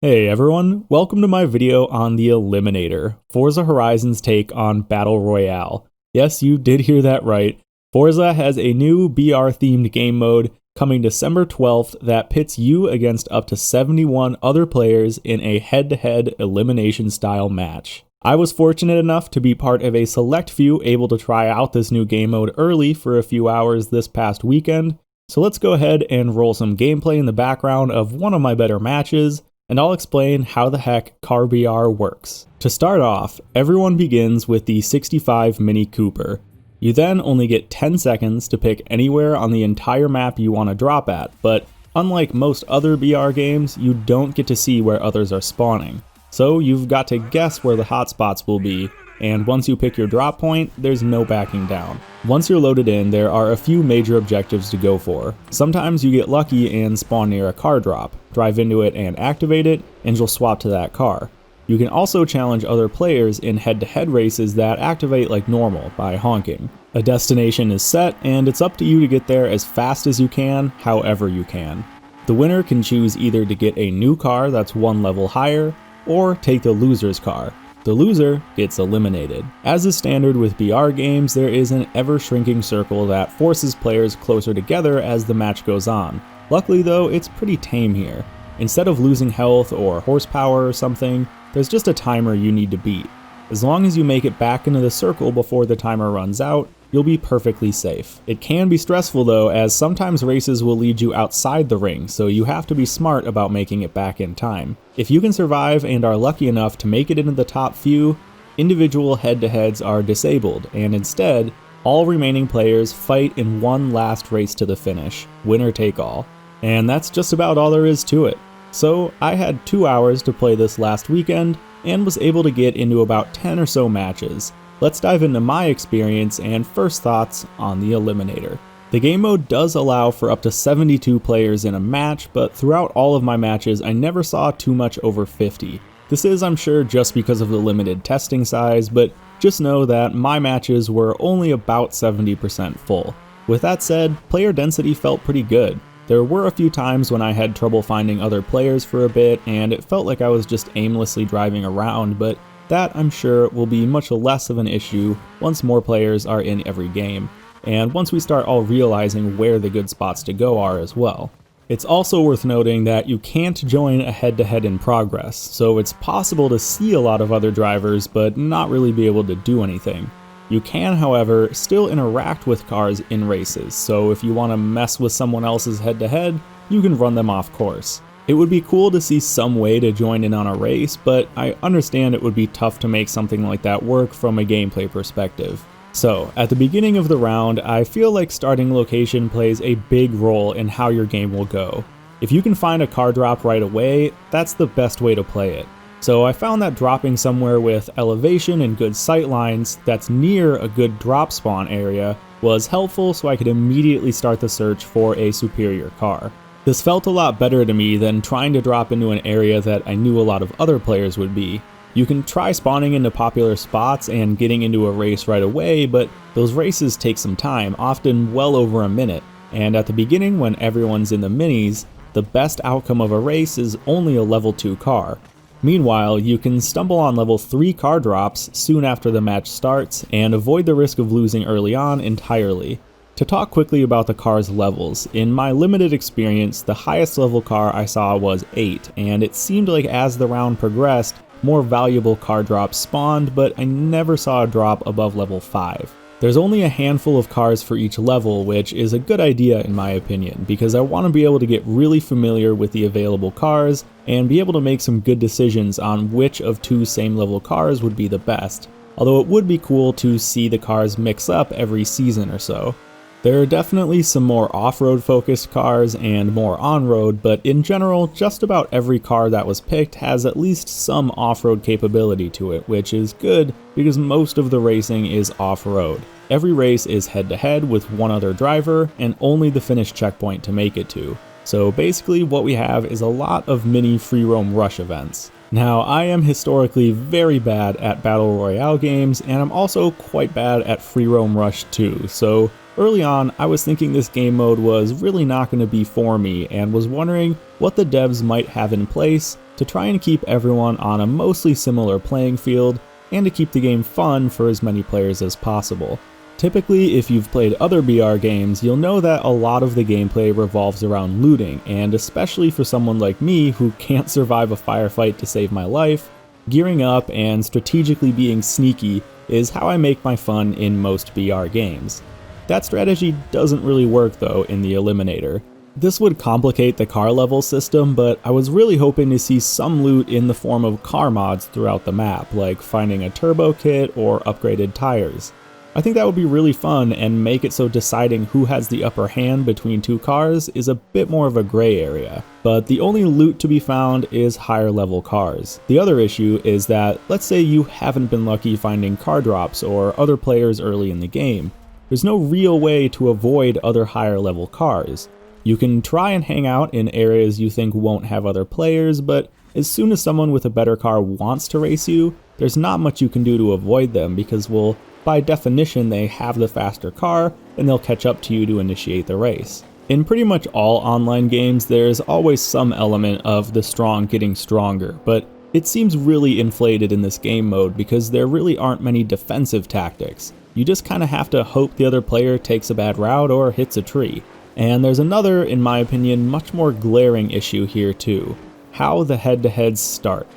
Hey everyone, welcome to my video on the Eliminator, Forza Horizon's take on Battle Royale. Yes, you did hear that right. Forza has a new BR-themed game mode coming December 12th that pits you against up to 71 other players in a head-to-head elimination-style match. I was fortunate enough to be part of a select few able to try out this new game mode early for a few hours this past weekend, so let's go ahead and roll some gameplay in the background of one of my better matches, and I'll explain how the heck Car BR works. To start off, everyone begins with the 65 Mini Cooper. You then only get 10 seconds to pick anywhere on the entire map you want to drop at, but unlike most other BR games, you don't get to see where others are spawning. So you've got to guess where the hotspots will be, and once you pick your drop point, there's no backing down. Once you're loaded in, there are a few major objectives to go for. Sometimes you get lucky and spawn near a car drop, drive into it and activate it, and you'll swap to that car. You can also challenge other players in head-to-head races that activate like normal by honking. A destination is set, and it's up to you to get there as fast as you can, however you can. The winner can choose either to get a new car that's one level higher, or take the loser's car. The loser gets eliminated. As is standard with BR games, there is an ever-shrinking circle that forces players closer together as the match goes on. Luckily though, it's pretty tame here. Instead of losing health or horsepower or something, there's just a timer you need to beat. As long as you make it back into the circle before the timer runs out, you'll be perfectly safe. It can be stressful though, as sometimes races will lead you outside the ring, so you have to be smart about making it back in time. If you can survive and are lucky enough to make it into the top few, individual head-to-heads are disabled, and instead, all remaining players fight in one last race to the finish, winner take all. And that's just about all there is to it. So I had 2 hours to play this last weekend, and was able to get into about 10 or so matches. Let's dive into my experience and first thoughts on the Eliminator. The game mode does allow for up to 72 players in a match, but throughout all of my matches I never saw too much over 50. This is, I'm sure, just because of the limited testing size, but just know that my matches were only about 70% full. With that said, player density felt pretty good. There were a few times when I had trouble finding other players for a bit, and it felt like I was just aimlessly driving around, but that, I'm sure, will be much less of an issue once more players are in every game, and once we start all realizing where the good spots to go are as well. It's also worth noting that you can't join a head-to-head in progress, so it's possible to see a lot of other drivers but not really be able to do anything. You can, however, still interact with cars in races, so if you want to mess with someone else's head-to-head, you can run them off course. It would be cool to see some way to join in on a race, but I understand it would be tough to make something like that work from a gameplay perspective. So, at the beginning of the round, I feel like starting location plays a big role in how your game will go. If you can find a car drop right away, that's the best way to play it. So I found that dropping somewhere with elevation and good sight lines that's near a good drop spawn area was helpful, so I could immediately start the search for a superior car. This felt a lot better to me than trying to drop into an area that I knew a lot of other players would be. You can try spawning into popular spots and getting into a race right away, but those races take some time, often well over a minute, and at the beginning when everyone's in the minis, the best outcome of a race is only a level 2 car. Meanwhile, you can stumble on level 3 car drops soon after the match starts and avoid the risk of losing early on entirely. To talk quickly about the car's levels, in my limited experience, the highest level car I saw was 8, and it seemed like as the round progressed, more valuable car drops spawned, but I never saw a drop above level 5. There's only a handful of cars for each level, which is a good idea in my opinion, because I want to be able to get really familiar with the available cars, and be able to make some good decisions on which of 2 same level cars would be the best, although it would be cool to see the cars mix up every season or so. There are definitely some more off-road focused cars and more on-road, but in general, just about every car that was picked has at least some off-road capability to it, which is good because most of the racing is off-road. Every race is head-to-head with one other driver, and only the finish checkpoint to make it to. So basically what we have is a lot of mini free roam rush events. Now, I am historically very bad at Battle Royale games, and I'm also quite bad at free roam rush too, so early on, I was thinking this game mode was really not going to be for me, and was wondering what the devs might have in place to try and keep everyone on a mostly similar playing field and to keep the game fun for as many players as possible. Typically, if you've played other BR games, you'll know that a lot of the gameplay revolves around looting, and especially for someone like me who can't survive a firefight to save my life, gearing up and strategically being sneaky is how I make my fun in most BR games. That strategy doesn't really work though in the Eliminator. This would complicate the car level system, but I was really hoping to see some loot in the form of car mods throughout the map, like finding a turbo kit or upgraded tires. I think that would be really fun and make it so deciding who has the upper hand between two cars is a bit more of a gray area. But the only loot to be found is higher level cars. The other issue is that, let's say you haven't been lucky finding car drops or other players early in the game. There's no real way to avoid other higher level cars. You can try and hang out in areas you think won't have other players, but as soon as someone with a better car wants to race you, there's not much you can do to avoid them because, well, by definition they have the faster car and they'll catch up to you to initiate the race. In pretty much all online games, there's always some element of the strong getting stronger, but it seems really inflated in this game mode because there really aren't many defensive tactics. You just kinda have to hope the other player takes a bad route or hits a tree. And there's another, in my opinion, much more glaring issue here too: how the head-to-heads start.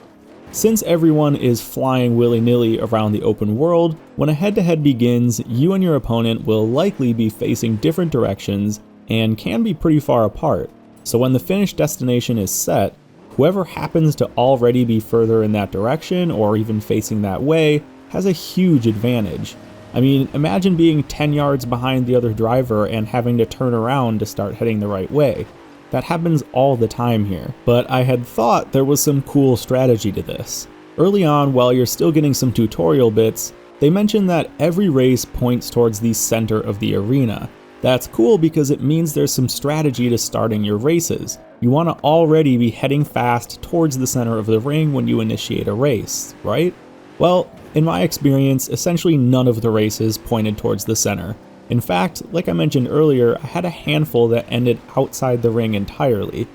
Since everyone is flying willy-nilly around the open world, when a head-to-head begins, you and your opponent will likely be facing different directions and can be pretty far apart. So when the finished destination is set, whoever happens to already be further in that direction or even facing that way has a huge advantage. I mean, imagine being 10 yards behind the other driver and having to turn around to start heading the right way. That happens all the time here, but I had thought there was some cool strategy to this. Early on, while you're still getting some tutorial bits, they mentioned that every race points towards the center of the arena. That's cool because it means there's some strategy to starting your races. You want to already be heading fast towards the center of the ring when you initiate a race, right? Well, in my experience, essentially none of the races pointed towards the center. In fact, like I mentioned earlier, I had a handful that ended outside the ring entirely.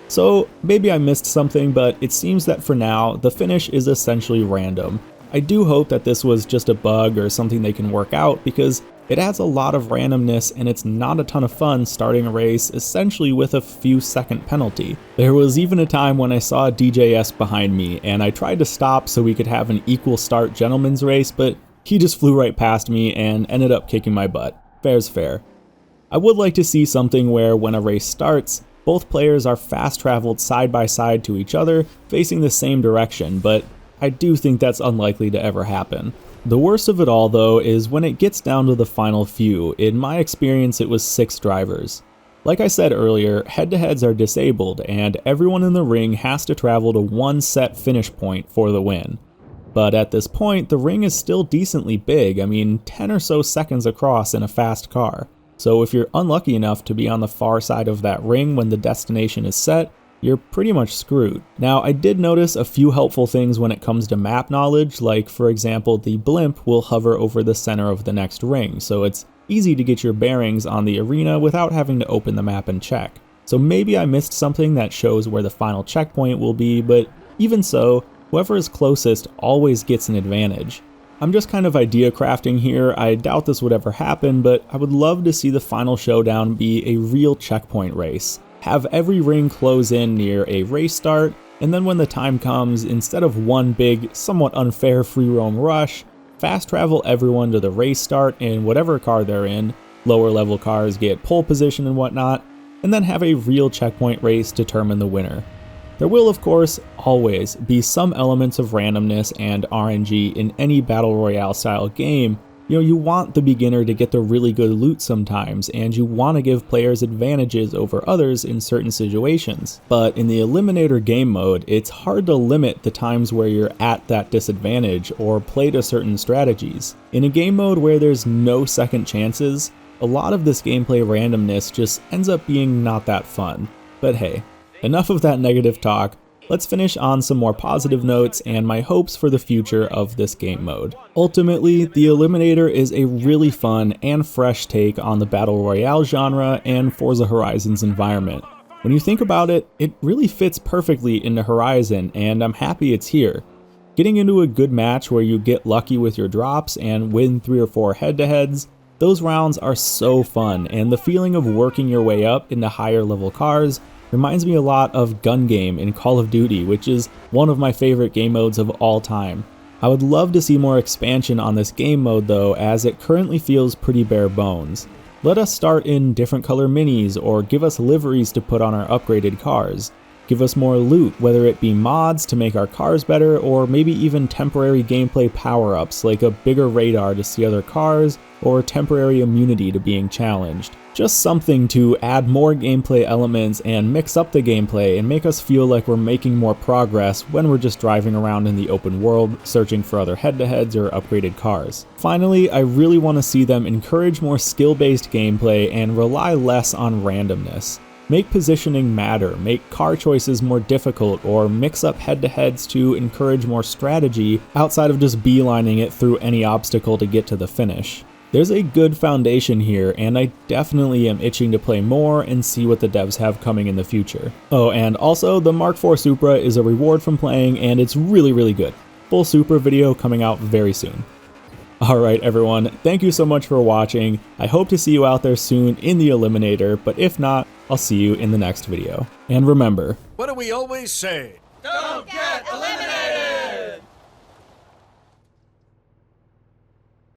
So maybe I missed something, but it seems that for now, the finish is essentially random. I do hope that this was just a bug or something they can work out because it adds a lot of randomness and it's not a ton of fun starting a race essentially with a few second penalty. There was even a time when I saw a DJS behind me and I tried to stop so we could have an equal start gentleman's race, but he just flew right past me and ended up kicking my butt. Fair's fair. I would like to see something where when a race starts, both players are fast traveled side by side to each other, facing the same direction, but I do think that's unlikely to ever happen. The worst of it all though is when it gets down to the final few. In my experience it was 6 drivers. Like I said earlier, head-to-heads are disabled and everyone in the ring has to travel to one set finish point for the win. But at this point, the ring is still decently big, 10 or so seconds across in a fast car. So if you're unlucky enough to be on the far side of that ring when the destination is set, you're pretty much screwed. Now, I did notice a few helpful things when it comes to map knowledge, like for example, the blimp will hover over the center of the next ring, so it's easy to get your bearings on the arena without having to open the map and check. So maybe I missed something that shows where the final checkpoint will be, but even so, whoever is closest always gets an advantage. I'm just kind of idea crafting here. I doubt this would ever happen, but I would love to see the final showdown be a real checkpoint race. Have every ring close in near a race start, and then when the time comes, instead of one big, somewhat unfair free roam rush, fast travel everyone to the race start in whatever car they're in, lower level cars get pole position and whatnot, and then have a real checkpoint race determine the winner. There will, of course, always be some elements of randomness and RNG in any Battle Royale style game. You want the beginner to get the really good loot sometimes, and you want to give players advantages over others in certain situations. But in the Eliminator game mode, it's hard to limit the times where you're at that disadvantage or play to certain strategies. In a game mode where there's no second chances, a lot of this gameplay randomness just ends up being not that fun. But hey, enough of that negative talk. Let's finish on some more positive notes and my hopes for the future of this game mode. Ultimately, the Eliminator is a really fun and fresh take on the Battle Royale genre and Forza Horizon's environment. When you think about it, it really fits perfectly into Horizon, and I'm happy it's here. Getting into a good match where you get lucky with your drops and win 3 or 4 head-to-heads, those rounds are so fun, and the feeling of working your way up into higher level cars reminds me a lot of Gun Game in Call of Duty, which is one of my favorite game modes of all time. I would love to see more expansion on this game mode though, as it currently feels pretty bare bones. Let us start in different color minis, or give us liveries to put on our upgraded cars. Give us more loot, whether it be mods to make our cars better, or maybe even temporary gameplay power-ups like a bigger radar to see other cars, or temporary immunity to being challenged. Just something to add more gameplay elements and mix up the gameplay and make us feel like we're making more progress when we're just driving around in the open world, searching for other head-to-heads or upgraded cars. Finally, I really want to see them encourage more skill-based gameplay and rely less on randomness. Make positioning matter, make car choices more difficult, or mix up head-to-heads to encourage more strategy outside of just beelining it through any obstacle to get to the finish. There's a good foundation here, and I definitely am itching to play more and see what the devs have coming in the future. Oh, and also, the Mark IV Supra is a reward from playing, and it's really good. Full Supra video coming out very soon. Alright everyone, thank you so much for watching. I hope to see you out there soon in the Eliminator, but if not, I'll see you in the next video. And remember, what do we always say? Don't get eliminated!